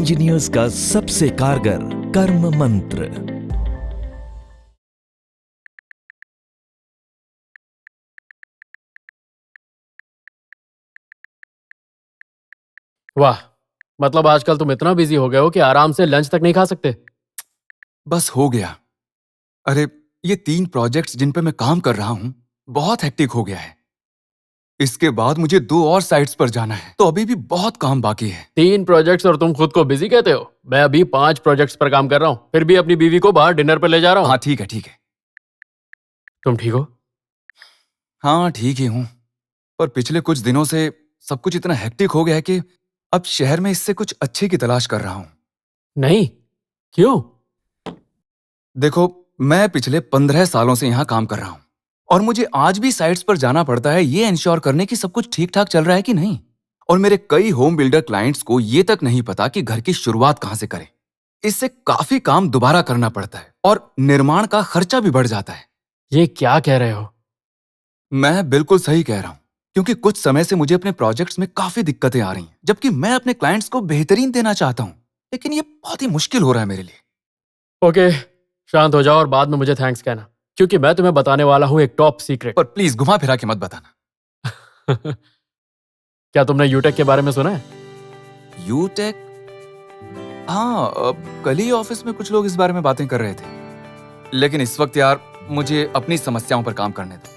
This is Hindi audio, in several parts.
इंजीनियर्स का सबसे कारगर कर्म मंत्र। वाह, मतलब आजकल तुम इतना बिजी हो गए हो कि आराम से लंच तक नहीं खा सकते। बस हो गया। अरे, ये 3 प्रोजेक्ट्स जिन पे मैं काम कर रहा हूं, बहुत हेक्टिक हो गया है। इसके बाद मुझे 2 और साइट्स पर जाना है, तो अभी भी बहुत काम बाकी है। 3 प्रोजेक्ट्स और तुम खुद को बिजी कहते हो? मैं अभी 5 प्रोजेक्ट्स पर काम कर रहा हूँ, फिर भी अपनी बीवी को बाहर डिनर पर ले जा रहा हूँ। हाँ, ठीक है, ठीक है। तुम ठीक हो? हाँ, ठीक ही हूं। पर पिछले कुछ दिनों से सब कुछ इतना हेक्टिक हो गया है कि अब शहर में इससे कुछ अच्छे की तलाश कर रहा हूं। नहीं, क्यों? देखो, मैं पिछले 15 सालों से यहाँ काम कर रहा हूँ और मुझे आज भी साइट्स पर जाना पड़ता है ये इंश्योर करने की सब कुछ ठीक ठाक चल रहा है कि नहीं। और मेरे कई होम बिल्डर क्लाइंट्स को ये तक नहीं पता कि घर की शुरुआत कहाँ से करें। इससे काफी काम दोबारा करना पड़ता है और निर्माण का खर्चा भी बढ़ जाता है। ये क्या कह रहे हो? मैं बिल्कुल सही कह रहा हूँ, क्योंकि कुछ समय से मुझे अपने प्रोजेक्ट्स में काफी दिक्कतें आ रही हैं, जबकि मैं अपने क्लाइंट्स को बेहतरीन देना चाहता हूँ, लेकिन ये बहुत ही मुश्किल हो रहा है मेरे लिए। ओके, शांत हो जाओ और बाद में मुझे थैंक्स कहना, क्योंकि मैं तुम्हें बताने वाला हूँ एक टॉप सीक्रेट। पर प्लीज घुमा फिरा के मत बताना। क्या तुमने यूटेक के बारे में सुना है? यूटेक? हाँ, कल ही ऑफिस में कुछ लोग इस बारे में बातें कर रहे थे, लेकिन इस वक्त यार मुझे अपनी समस्याओं पर काम करने दो।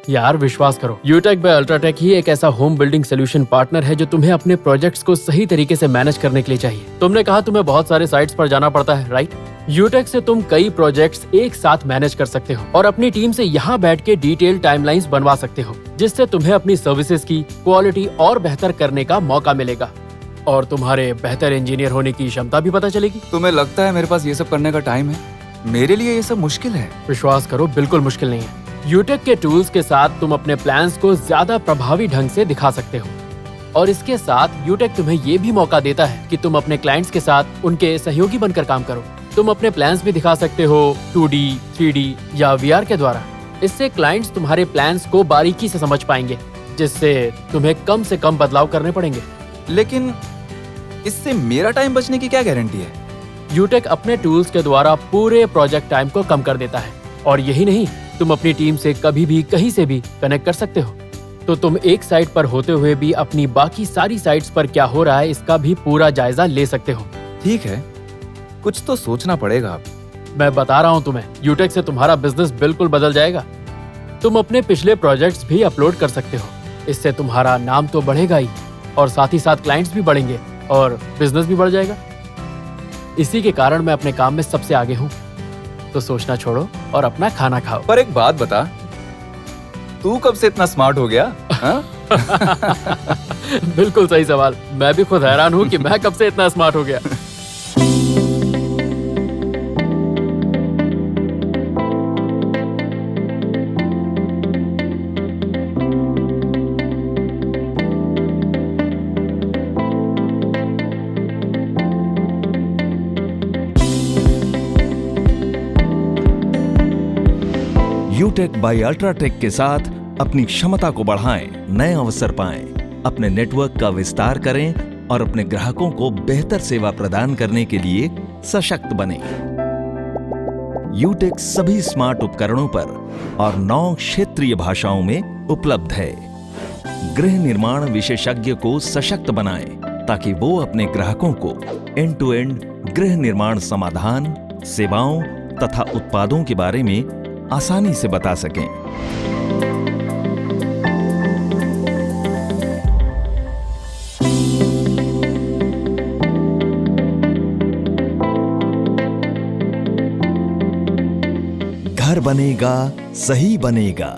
यार विश्वास करो, यूटेक बाय अल्ट्राटेक ही एक ऐसा होम बिल्डिंग सोल्यूशन पार्टनर है जो तुम्हें अपने प्रोजेक्ट्स को सही तरीके से मैनेज करने के लिए चाहिए। तुमने कहा तुम्हें बहुत सारे साइट्स पर जाना पड़ता है, राइट? यूटेक से तुम कई प्रोजेक्ट्स एक साथ मैनेज कर सकते हो और अपनी टीम से यहाँ बैठ के डिटेल टाइमलाइंस बनवा सकते हो, जिससे तुम्हें अपनी सर्विसेज की क्वालिटी और बेहतर करने का मौका मिलेगा और तुम्हारे बेहतर इंजीनियर होने की क्षमता भी पता चलेगी। तुम्हें लगता है मेरे पास ये सब करने का टाइम है? मेरे लिए ये सब मुश्किल है। विश्वास करो, बिल्कुल मुश्किल नहीं है। यूटेक के टूल्स के साथ तुम अपने प्लान्स को ज्यादा प्रभावी ढंग से दिखा सकते हो और इसके साथ यूटेक तुम्हें ये भी मौका देता है कि तुम अपने क्लाइंट्स के साथ उनके सहयोगी बनकर काम करो। तुम अपने प्लान्स भी दिखा सकते हो 2D, 3D या VR के द्वारा। इससे क्लाइंट्स तुम्हारे प्लान्स को बारीकी से समझ पाएंगे, जिससे तुम्हें कम से कम बदलाव करने पड़ेंगे। लेकिन इससे मेरा टाइम बचने की क्या गारंटी है? यूटेक अपने टूल्स के द्वारा पूरे प्रोजेक्ट टाइम को कम कर देता है और यही नहीं, तुम अपनी टीम से कभी भी कहीं से भी कनेक्ट कर सकते हो। तो तुम एक साइट पर होते हुए भी अपनी बाकी सारी साइट्स पर क्या हो रहा है इसका भी पूरा जायजा ले सकते हो। ठीक है, कुछ तो सोचना पड़ेगा अब। मैं बता रहा हूँ तुम्हें, यूटेक से तुम्हारा बिजनेस बिल्कुल बदल जाएगा। तुम अपने पिछले प्रोजेक्ट्स भी अपलोड कर सकते हो। इससे तुम्हारा नाम तो बढ़ेगा ही और साथ ही साथ क्लाइंट्स भी बढ़ेंगे और बिजनेस भी बढ़ जाएगा। इसी के कारण मैं अपने काम में सबसे आगे हूँ। तो सोचना छोड़ो और अपना खाना खाओ। पर एक बात बता, तू कब से इतना स्मार्ट हो गया? हाँ? बिल्कुल सही सवाल। मैं भी खुद हैरान हूँ कि मैं कब से इतना स्मार्ट हो गया। यूटेक बाय अल्ट्राटेक के साथ अपनी क्षमता को बढ़ाएं, नए अवसर पाएं, अपने नेटवर्क का विस्तार करें और अपने ग्राहकों को बेहतर सेवा प्रदान करने के लिए सशक्त बनें। यूटेक सभी स्मार्ट उपकरणों पर और 9 क्षेत्रीय भाषाओं में उपलब्ध है। गृह निर्माण विशेषज्ञ को सशक्त बनाएं ताकि वो अपने ग्राहकों को एंड टू एंड गृह निर्माण समाधान, सेवाओं तथा उत्पादों के बारे में आसानी से बता सकें। घर बनेगा, सही बनेगा।